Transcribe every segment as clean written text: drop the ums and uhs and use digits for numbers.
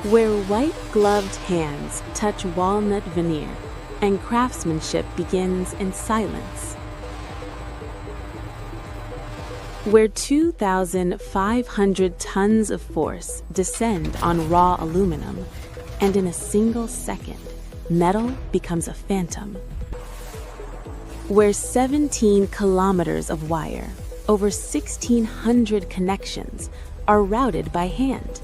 where white-gloved hands touch walnut veneer and craftsmanship begins in silence. Where 2,500 tons of force descend on raw aluminum, and in a single second, metal becomes a phantom. Where 17 kilometers of wire, over 1,600 connections, are routed by hand,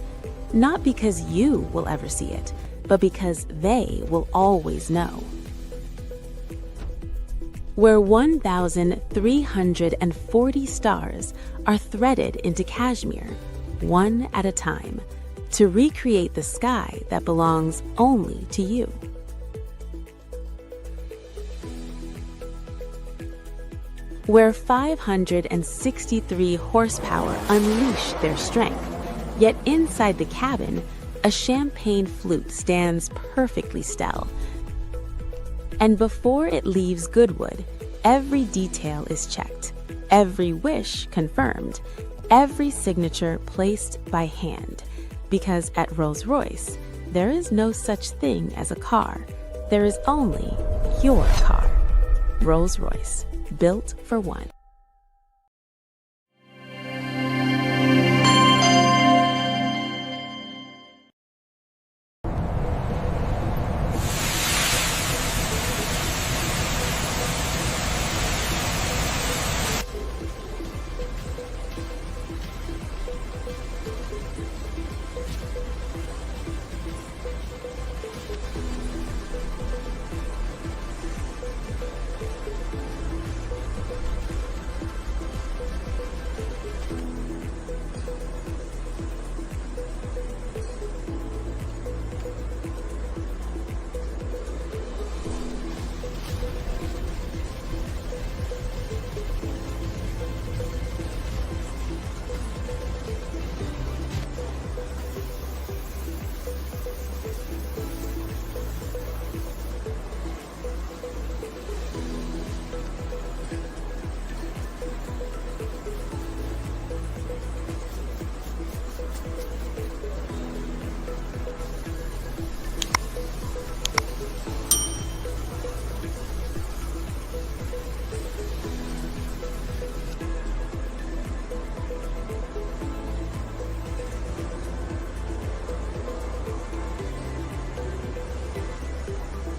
not because you will ever see it, but because they will always know. Where 1,340 stars are threaded into cashmere, one at a time, to recreate the sky that belongs only to you. Where 563 horsepower unleash their strength, yet inside the cabin, a champagne flute stands perfectly still. And before it leaves Goodwood, every detail is checked, every wish confirmed, every signature placed by hand. Because at Rolls-Royce, there is no such thing as a car. There is only your car. Rolls-Royce, built for one.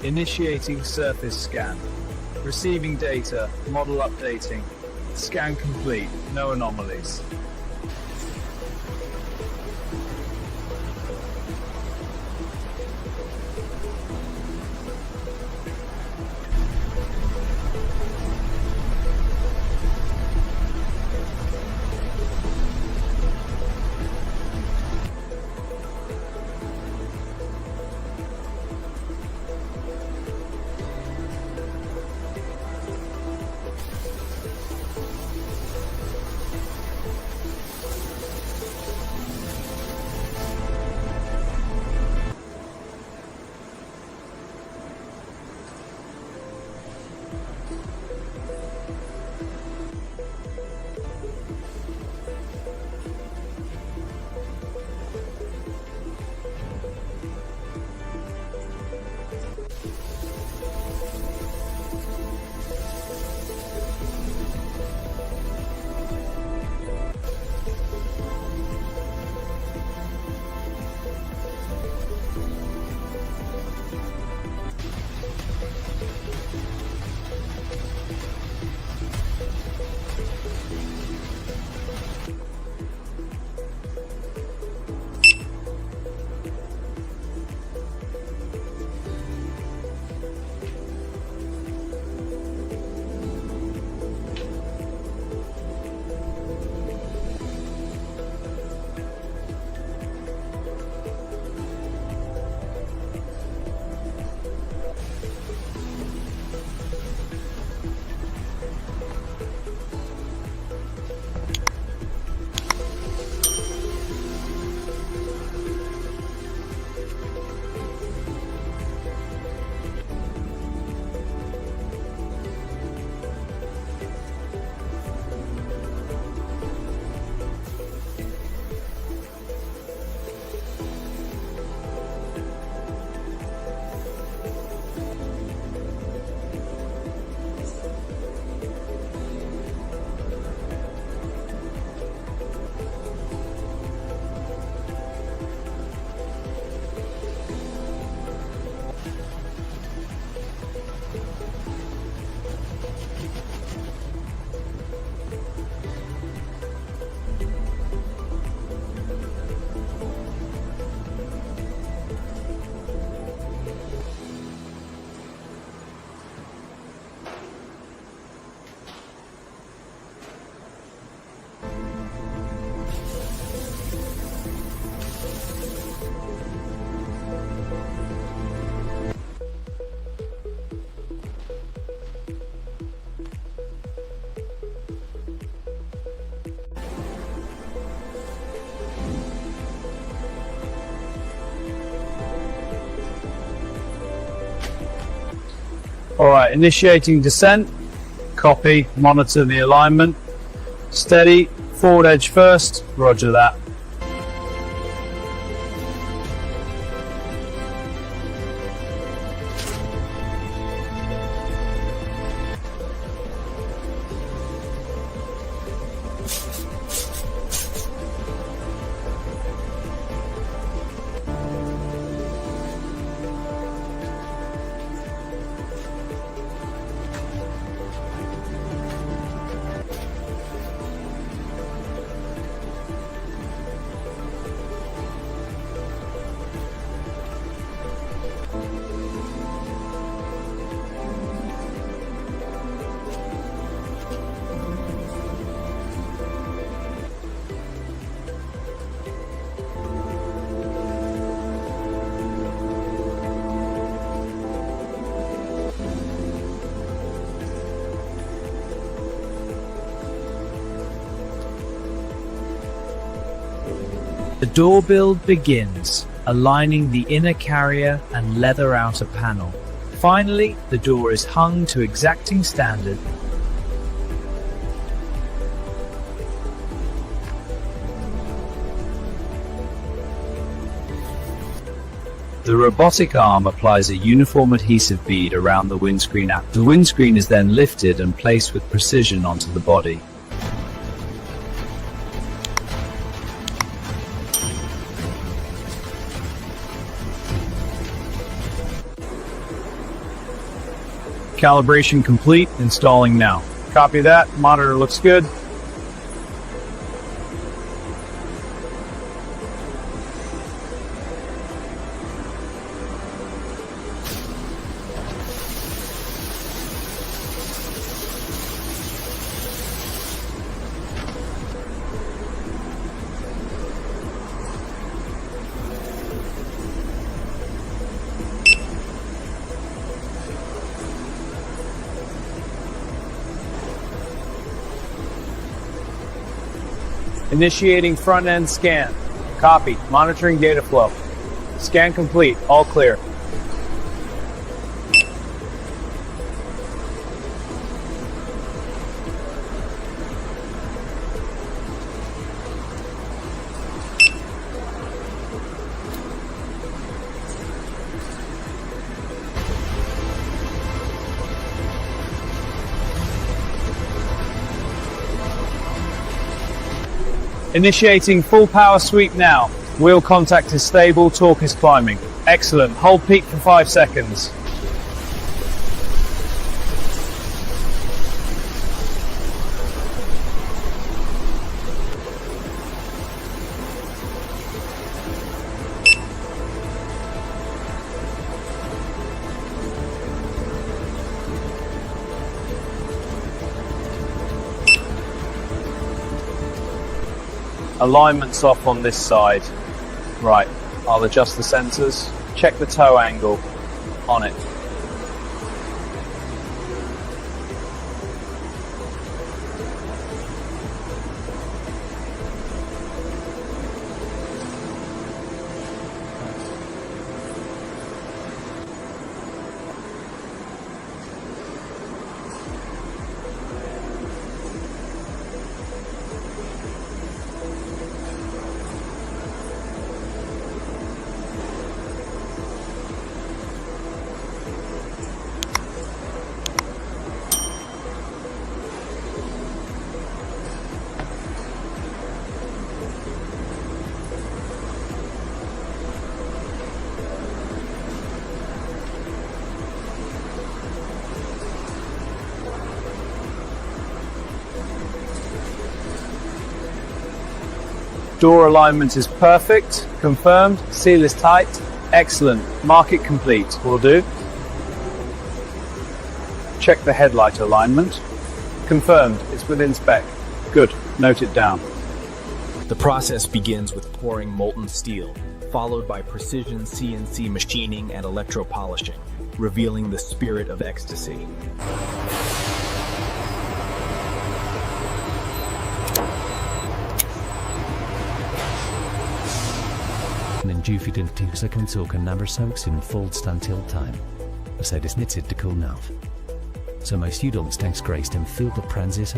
Initiating surface scan. Receiving data, model updating. Scan complete, no anomalies. Alright, initiating descent. Copy, monitor the alignment. Steady, forward edge first, roger that. The door build begins, aligning the inner carrier and leather outer panel. Finally, the door is hung to exacting standard. The robotic arm applies a uniform adhesive bead around the windscreen. The windscreen is then lifted and placed with precision onto the body. Calibration complete, installing now. Copy that, monitor looks good. Initiating front end scan. Copy. Monitoring data flow. Scan complete. All clear. Initiating full power sweep now. Wheel contact is stable, torque is climbing. Excellent. Hold peak for 5 seconds. Alignment's off on this side. Right, I'll adjust the sensors. Check the toe angle on it. Door alignment is perfect, confirmed, seal is tight, excellent, mark it complete, will do. Check the headlight alignment, confirmed, it's within spec, good, note it down. The process begins with pouring molten steel, followed by precision CNC machining and electropolishing, revealing the spirit of ecstasy. En djúfit in 2 seconds och kan never soaks in full standstill time. Och så är det snittigt till cool now. so my students thanks Grace dem viel de Pranzis